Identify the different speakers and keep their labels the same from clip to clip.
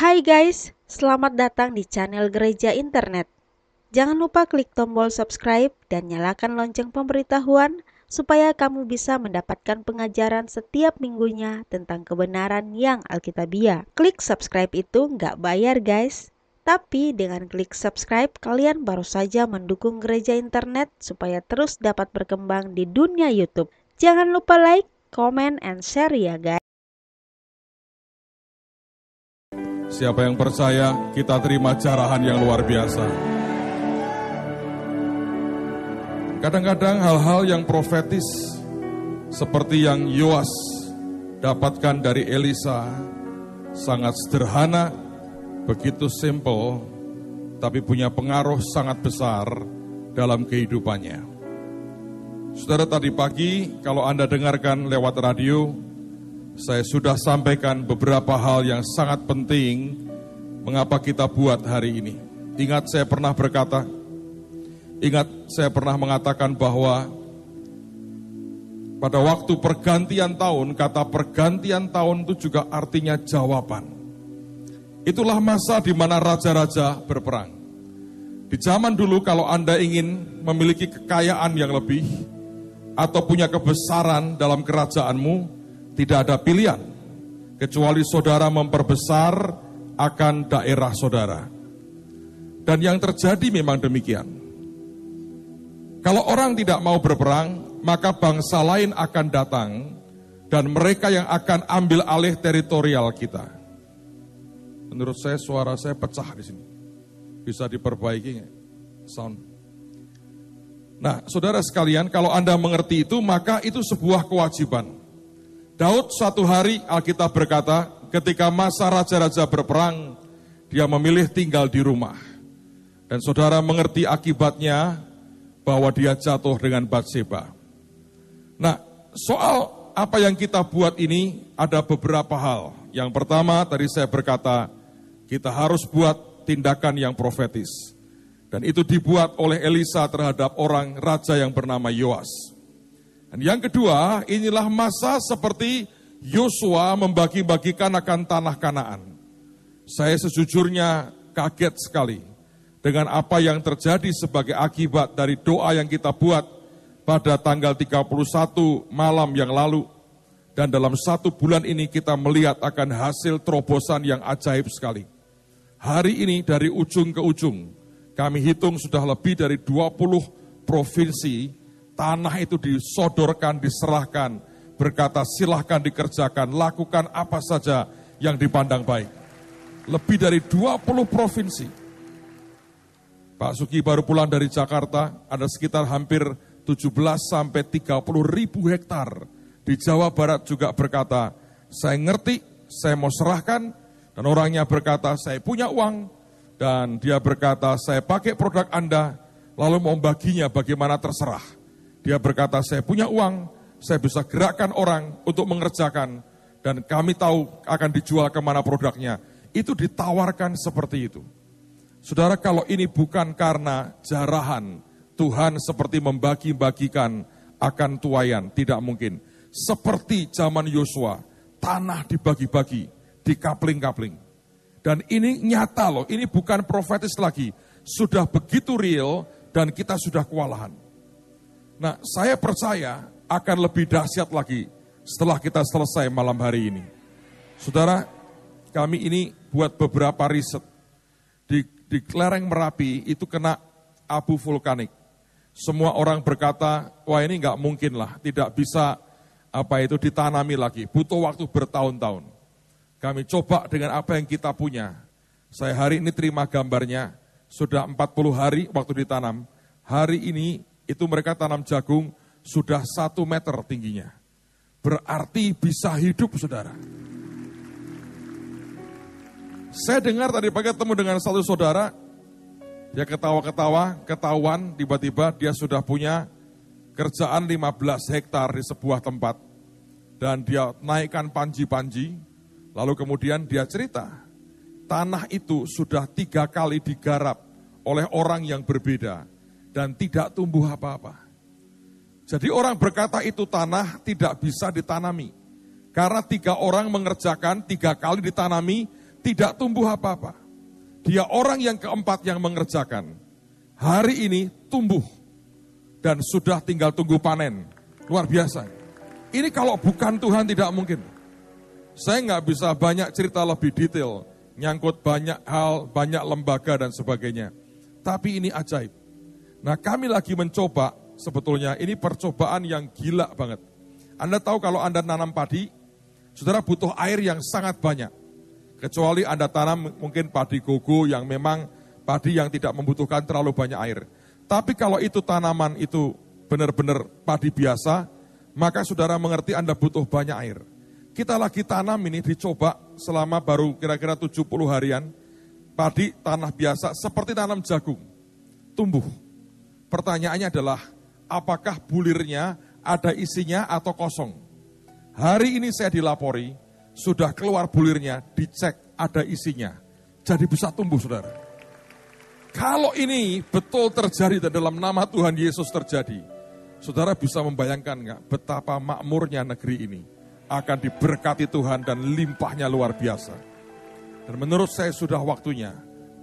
Speaker 1: Hai guys, selamat datang di channel Gereja Internet. Jangan lupa klik tombol subscribe dan nyalakan lonceng pemberitahuan supaya kamu bisa mendapatkan pengajaran setiap minggunya tentang kebenaran yang alkitabiah. Klik subscribe itu nggak bayar guys, tapi dengan klik subscribe kalian baru saja mendukung Gereja Internet supaya terus dapat berkembang di dunia YouTube. Jangan lupa like, comment, and share ya guys.
Speaker 2: Siapa yang percaya, kita terima jarahan yang luar biasa. Kadang-kadang hal-hal yang profetis, seperti yang Yoas dapatkan dari Elisa, sangat sederhana, begitu simple, tapi punya pengaruh sangat besar dalam kehidupannya. Saudara, tadi pagi, kalau Anda dengarkan lewat radio, saya sudah sampaikan beberapa hal yang sangat penting mengapa kita buat hari ini. Ingat saya pernah mengatakan bahwa pada waktu pergantian tahun, kata pergantian tahun itu juga artinya jawaban. Itulah masa di mana raja-raja berperang. Di zaman dulu kalau Anda ingin memiliki kekayaan yang lebih atau punya kebesaran dalam kerajaanmu, tidak ada pilihan, kecuali saudara memperbesar akan daerah saudara. Dan yang terjadi memang demikian. Kalau orang tidak mau berperang, maka bangsa lain akan datang, dan mereka yang akan ambil alih teritorial kita. Menurut saya suara saya pecah di sini. Bisa diperbaiki nggak? Sound. Nah, saudara sekalian, kalau Anda mengerti itu, maka itu sebuah kewajiban. Daud suatu hari, Alkitab berkata, ketika masa raja-raja berperang, dia memilih tinggal di rumah. Dan saudara mengerti akibatnya bahwa dia jatuh dengan Batseba. Nah, soal apa yang kita buat ini ada beberapa hal. Yang pertama, tadi saya berkata, kita harus buat tindakan yang profetis. Dan itu dibuat oleh Elisa terhadap orang raja yang bernama Yoas. Dan yang kedua, inilah masa seperti Yosua membagi-bagikan akan tanah Kanaan. Saya sejujurnya kaget sekali dengan apa yang terjadi sebagai akibat dari doa yang kita buat pada tanggal 31 malam yang lalu. Dan dalam 1 bulan ini kita melihat akan hasil terobosan yang ajaib sekali. Hari ini dari ujung ke ujung, kami hitung sudah lebih dari 20 provinsi, tanah itu disodorkan, diserahkan, berkata silahkan dikerjakan, lakukan apa saja yang dipandang baik. Lebih dari 20 provinsi. Pak Suki baru pulang dari Jakarta, ada sekitar hampir 17 sampai 30 ribu hektar. Di Jawa Barat juga berkata, saya ngerti, saya mau serahkan, dan orangnya berkata, saya punya uang, dan dia berkata, saya pakai produk Anda, lalu mau baginya bagaimana terserah. Dia berkata, saya punya uang, saya bisa gerakkan orang untuk mengerjakan, dan kami tahu akan dijual kemana produknya. Itu ditawarkan seperti itu. Saudara, kalau ini bukan karena jarahan, Tuhan seperti membagi-bagikan akan tuayan, tidak mungkin. Seperti zaman Yosua, tanah dibagi-bagi, dikapling-kapling. Dan ini nyata loh, ini bukan profetis lagi. Sudah begitu real dan kita sudah kewalahan. Nah, saya percaya akan lebih dahsyat lagi setelah kita selesai malam hari ini. Saudara, kami ini buat beberapa riset. Di lereng Merapi itu kena abu vulkanik. Semua orang berkata, wah ini nggak mungkin lah, tidak bisa ditanami lagi. Butuh waktu bertahun-tahun. Kami coba dengan apa yang kita punya. Saya hari ini terima gambarnya, sudah 40 hari waktu ditanam. Hari ini itu mereka tanam jagung sudah 1 meter tingginya. Berarti bisa hidup, saudara. Saya dengar tadi pagi ketemu dengan satu saudara, dia ketawa-ketawa, ketahuan tiba-tiba dia sudah punya kerjaan 15 hektar di sebuah tempat. Dan dia naikkan panji-panji, lalu kemudian dia cerita, tanah itu sudah 3 kali digarap oleh orang yang berbeda. Dan tidak tumbuh apa-apa. Jadi orang berkata itu tanah tidak bisa ditanami. Karena 3 orang mengerjakan 3 kali ditanami, tidak tumbuh apa-apa. Dia orang yang keempat yang mengerjakan. Hari ini tumbuh dan sudah tinggal tunggu panen. Luar biasa. Ini kalau bukan Tuhan tidak mungkin. Saya nggak bisa banyak cerita lebih detail, nyangkut banyak hal, banyak lembaga dan sebagainya. Tapi ini ajaib. Nah, kami lagi mencoba, sebetulnya ini percobaan yang gila banget. Anda tahu kalau Anda nanam padi, saudara butuh air yang sangat banyak. Kecuali Anda tanam mungkin padi gogo yang memang padi yang tidak membutuhkan terlalu banyak air. Tapi kalau itu tanaman itu benar-benar padi biasa, maka saudara mengerti Anda butuh banyak air. Kita lagi tanam ini dicoba selama baru kira-kira 70 harian. Padi tanah biasa seperti tanam jagung, tumbuh. Pertanyaannya adalah, apakah bulirnya ada isinya atau kosong? Hari ini saya dilapori, sudah keluar bulirnya, dicek ada isinya. Jadi bisa tumbuh, saudara. Kalau ini betul terjadi dan dalam nama Tuhan Yesus terjadi, saudara bisa membayangkan nggak betapa makmurnya negeri ini akan diberkati Tuhan dan limpahnya luar biasa. Dan menurut saya sudah waktunya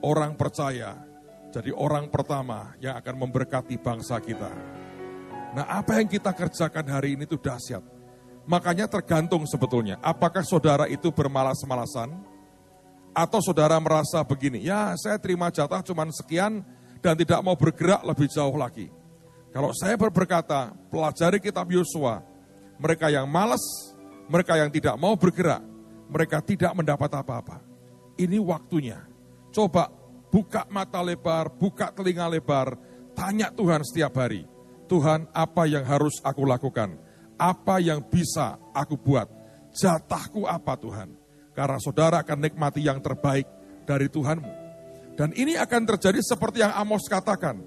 Speaker 2: orang percaya jadi orang pertama yang akan memberkati bangsa kita. Nah, apa yang kita kerjakan hari ini itu dahsyat. Makanya tergantung sebetulnya, apakah saudara itu bermalas-malasan, atau saudara merasa begini, ya saya terima jatah cuma sekian dan tidak mau bergerak lebih jauh lagi. Kalau saya berkata, pelajari kitab Yosua, mereka yang malas, mereka yang tidak mau bergerak, mereka tidak mendapat apa-apa. Ini waktunya. Coba buka mata lebar, buka telinga lebar, tanya Tuhan setiap hari. Tuhan, apa yang harus aku lakukan? Apa yang bisa aku buat? Jatahku apa Tuhan? Karena saudara akan nikmati yang terbaik dari Tuhanmu. Dan ini akan terjadi seperti yang Amos katakan.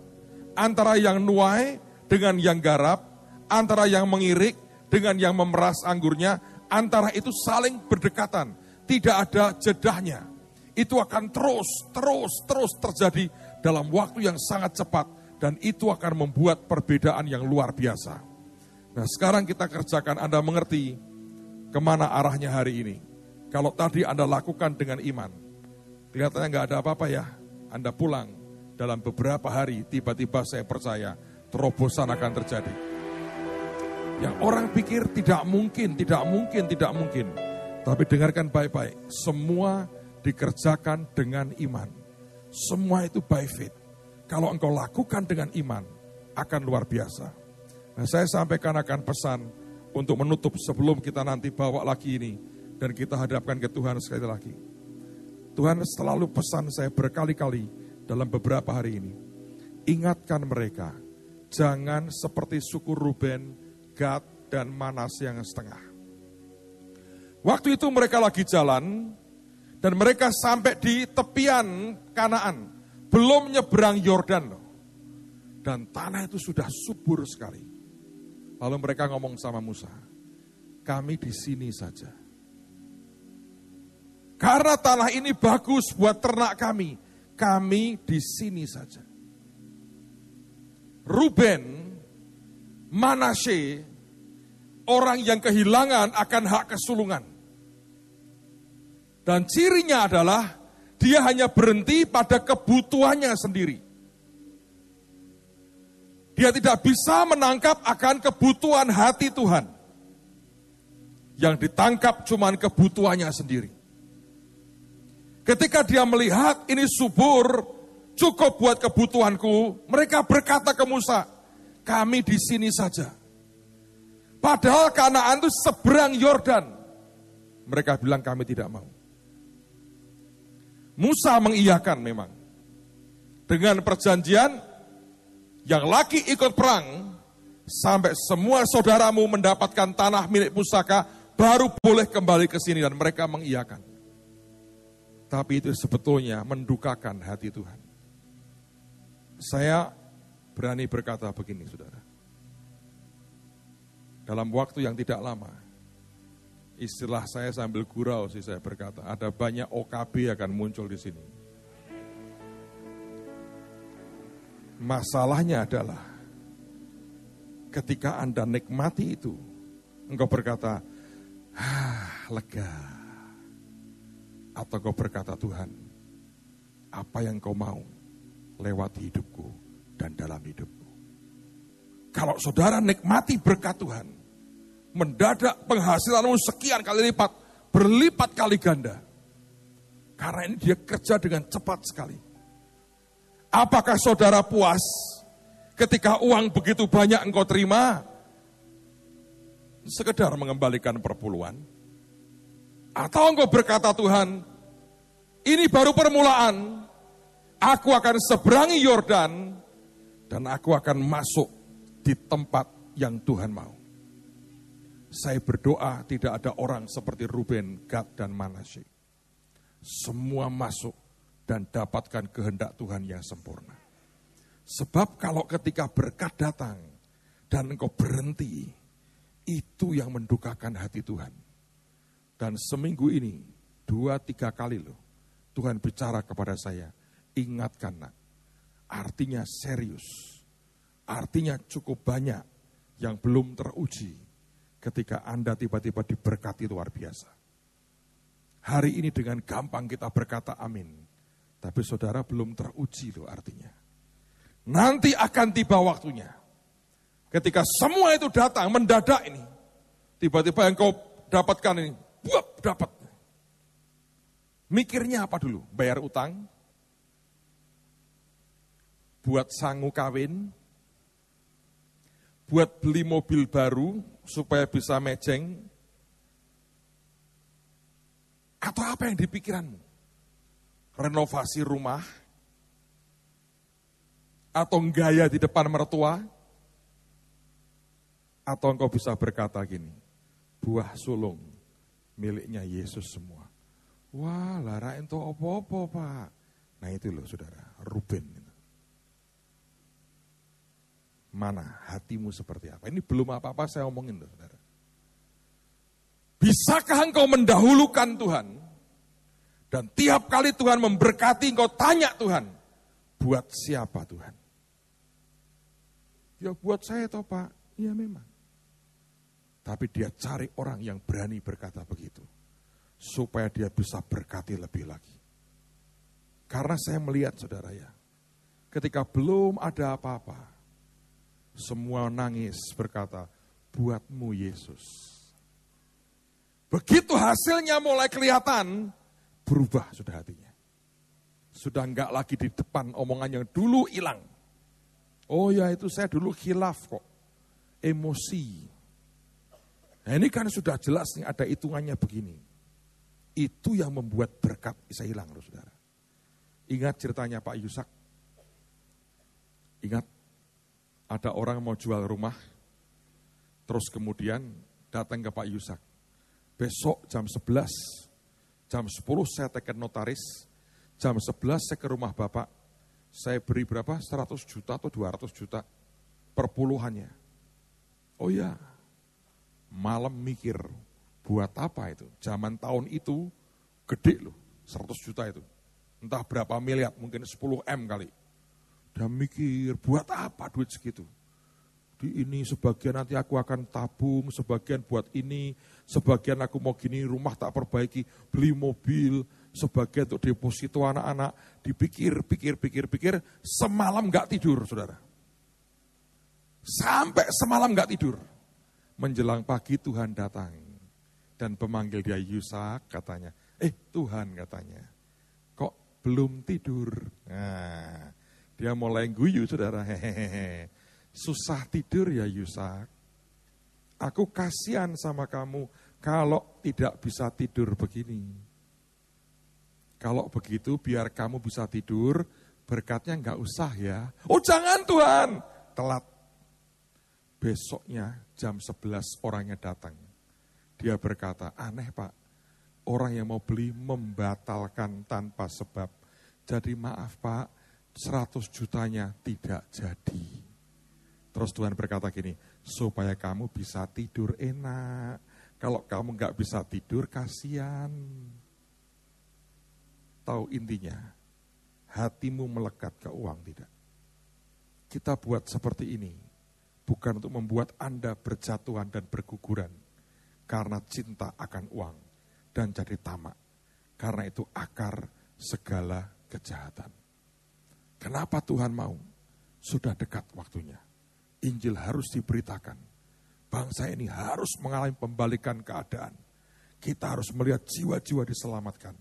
Speaker 2: Antara yang nuai dengan yang garap, antara yang mengirik dengan yang memeras anggurnya, antara itu saling berdekatan. Tidak ada jedahnya. Itu akan terus terjadi dalam waktu yang sangat cepat. Dan itu akan membuat perbedaan yang luar biasa. Nah, sekarang kita kerjakan, Anda mengerti kemana arahnya hari ini. Kalau tadi Anda lakukan dengan iman, kelihatannya nggak ada apa-apa ya. Anda pulang dalam beberapa hari, tiba-tiba saya percaya terobosan akan terjadi. Yang orang pikir tidak mungkin. Tapi dengarkan baik-baik, semua dikerjakan dengan iman. Semua itu by faith. Kalau engkau lakukan dengan iman, akan luar biasa. Nah, saya sampaikan akan pesan untuk menutup sebelum kita nanti bawa lagi ini dan kita hadapkan ke Tuhan sekali lagi. Tuhan selalu pesan saya berkali-kali dalam beberapa hari ini. Ingatkan mereka, jangan seperti suku Ruben, Gad, dan Manas yang setengah. Waktu itu mereka lagi jalan dan mereka sampai di tepian Kanaan. Belum nyebrang Yordan loh. Dan tanah itu sudah subur sekali. Lalu mereka ngomong sama Musa, kami di sini saja. Karena tanah ini bagus buat ternak kami di sini saja. Ruben, Manasye, orang yang kehilangan akan hak kesulungan. Dan cirinya adalah dia hanya berhenti pada kebutuhannya sendiri. Dia tidak bisa menangkap akan kebutuhan hati Tuhan. Yang ditangkap cuma kebutuhannya sendiri. Ketika dia melihat ini subur, cukup buat kebutuhanku, mereka berkata ke Musa, kami di sini saja. Padahal Kanaan itu seberang Yordan. Mereka bilang kami tidak mau. Musa mengiyakan memang. Dengan perjanjian, yang laki ikut perang, sampai semua saudaramu mendapatkan tanah milik pusaka, baru boleh kembali ke sini, dan mereka mengiyakan. Tapi itu sebetulnya mendukakan hati Tuhan. Saya berani berkata begini, saudara. Dalam waktu yang tidak lama, istilah saya sambil gurau sih saya berkata, ada banyak OKB akan muncul di sini. Masalahnya adalah ketika Anda nikmati itu, engkau berkata, lega. Atau kau berkata, Tuhan, apa yang kau mau lewat hidupku dan dalam hidupku. Kalau saudara nikmati berkat Tuhan, mendadak penghasilanmu sekian kali lipat, berlipat kali ganda. Karena ini dia kerja dengan cepat sekali. Apakah saudara puas ketika uang begitu banyak engkau terima, sekedar mengembalikan perpuluhan? Atau engkau berkata, Tuhan, ini baru permulaan, aku akan seberangi Yordan, dan aku akan masuk di tempat yang Tuhan mau. Saya berdoa tidak ada orang seperti Ruben, Gad, dan Manasye. Semua masuk dan dapatkan kehendak Tuhan yang sempurna. Sebab kalau ketika berkat datang dan engkau berhenti, itu yang mendukakan hati Tuhan. Dan seminggu ini 2-3 kali loh Tuhan bicara kepada saya, ingatkan nak, artinya serius, artinya cukup banyak yang belum teruji ketika Anda tiba-tiba diberkati luar biasa. Hari ini dengan gampang kita berkata amin, tapi saudara belum teruji loh artinya. Nanti akan tiba waktunya, ketika semua itu datang mendadak ini, tiba-tiba yang kau dapatkan ini, buap, dapat. Mikirnya apa dulu? Bayar utang? Buat sangu kawin? Buat beli mobil baru supaya bisa mejeng? Atau apa yang dipikiranmu? Renovasi rumah? Atau gaya di depan mertua? Atau engkau bisa berkata gini, buah sulung miliknya Yesus semua. Wah, lara ento apa-apa, Pak. Nah itu loh saudara, Ruben. Mana hatimu seperti apa? Ini belum apa-apa saya omongin loh saudara. Bisakah engkau mendahulukan Tuhan? Dan tiap kali Tuhan memberkati engkau tanya Tuhan, buat siapa Tuhan? Ya buat saya toh Pak, ya memang. Tapi dia cari orang yang berani berkata begitu. Supaya dia bisa berkati lebih lagi. Karena saya melihat saudara ya, ketika belum ada apa-apa, semua nangis berkata, buatmu Yesus. Begitu hasilnya mulai kelihatan, berubah sudah hatinya. Sudah enggak lagi di depan omongan yang dulu hilang. Oh ya itu saya dulu khilaf kok, emosi. Nah ini kan sudah jelas nih ada hitungannya begini. Itu yang membuat berkat bisa hilang loh saudara. Ingat ceritanya Pak Yusak. Ingat ada orang mau jual rumah. Terus kemudian datang ke Pak Yusak. Besok jam 11, jam 10 saya teken notaris. Jam 11 saya ke rumah Bapak. Saya beri berapa? 100 juta atau 200 juta perpuluhannya. Oh ya, malam mikir. Buat apa itu? Zaman tahun itu gede loh, 100 juta itu. Entah berapa miliar, mungkin 10 M kali. Dan mikir, buat apa duit segitu? Di ini sebagian nanti aku akan tabung, sebagian buat ini, sebagian aku mau gini, rumah tak perbaiki, beli mobil, sebagian untuk deposito anak-anak. Dipikir, pikir, semalam gak tidur saudara. Sampai semalam gak tidur. Menjelang pagi Tuhan datang. Dan pemanggil dia Yusak katanya, Tuhan katanya, kok belum tidur? Nah, dia mulai guyu saudara, hehehe. Susah tidur ya Yusak. Aku kasihan sama kamu kalau tidak bisa tidur begini. Kalau begitu biar kamu bisa tidur, berkatnya enggak usah ya. Oh jangan Tuhan, telat. Besoknya jam 11 orangnya datang. Dia berkata, aneh Pak, orang yang mau beli membatalkan tanpa sebab. Jadi maaf Pak, 100 jutanya tidak jadi. Terus Tuhan berkata gini, supaya kamu bisa tidur enak. Kalau kamu gak bisa tidur, kasihan. Tahu intinya, hatimu melekat ke uang tidak? Kita buat seperti ini, bukan untuk membuat Anda berjatuhan dan berguguran. Karena cinta akan uang dan jadi tamak. Karena itu akar segala kejahatan. Kenapa Tuhan mau? Sudah dekat waktunya. Injil harus diberitakan. Bangsa ini harus mengalami pembalikan keadaan. Kita harus melihat jiwa-jiwa diselamatkan.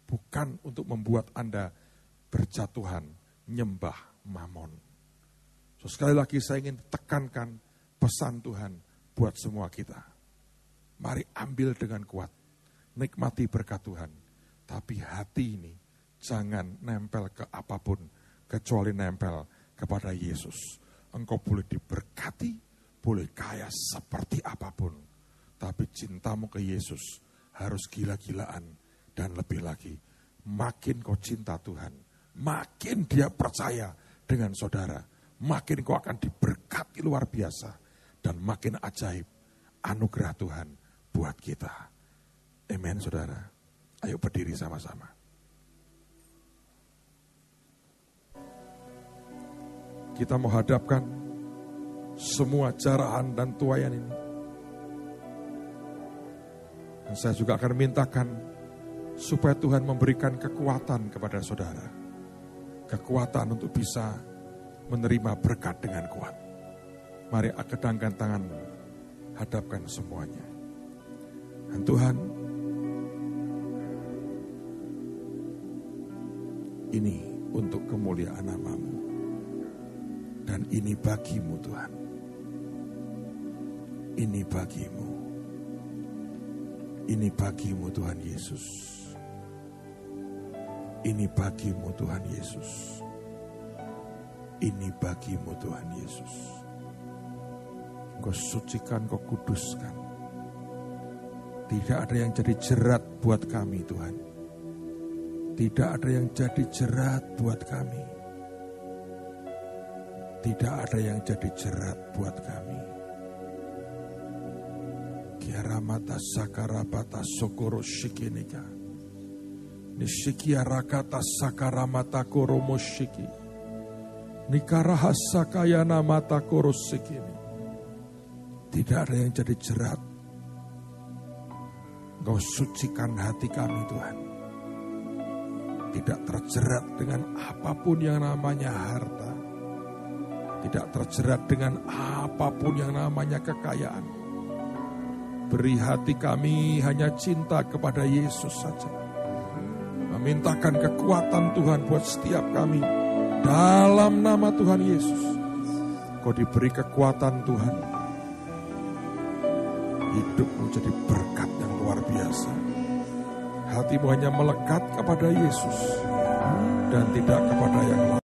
Speaker 2: Bukan untuk membuat Anda berjatuhan, nyembah mamon. So, sekali lagi saya ingin tekankan pesan Tuhan buat semua kita. Mari ambil dengan kuat. Nikmati berkat Tuhan. Tapi hati ini jangan nempel ke apapun kecuali nempel kepada Yesus. Engkau boleh diberkati, boleh kaya seperti apapun. Tapi cintamu ke Yesus harus gila-gilaan dan lebih lagi. Makin kau cinta Tuhan, makin dia percaya dengan saudara. Makin kau akan diberkati luar biasa. Dan makin ajaib anugerah Tuhan buat kita. Amen saudara. Ayo berdiri sama-sama. Kita mau hadapkan semua jarahan dan tuayan ini. Dan saya juga akan mintakan supaya Tuhan memberikan kekuatan kepada saudara. Kekuatan untuk bisa menerima berkat dengan kuat. Mari kedangkan tanganmu, hadapkan semuanya. Dan Tuhan, ini untuk kemuliaan nama-Mu. Dan ini bagimu Tuhan. Ini bagimu. Ini bagimu Tuhan Yesus. Ini bagimu Tuhan Yesus. Ini bagimu Tuhan Yesus. Kau sucikan, kau kuduskan. Tidak ada yang jadi jerat buat kami Tuhan. Tidak ada yang jadi jerat buat kami. Tidak ada yang jadi jerat buat kami. Kiaramata sakarabata sokoro shikinika. Nishikiarakata sakaramata koromo shiki. Nikarahasakayana mata korosikini. Tidak ada yang jadi jerat. Engkau sucikan hati kami Tuhan. Tidak terjerat dengan apapun yang namanya harta. Tidak terjerat dengan apapun yang namanya kekayaan. Beri hati kami hanya cinta kepada Yesus saja. Memintakan kekuatan Tuhan buat setiap kami. Dalam nama Tuhan Yesus. Kau diberi kekuatan Tuhan. Hidupmu jadi berkat yang luar biasa. Hatimu hanya melekat kepada Yesus. Dan tidak kepada yang lain.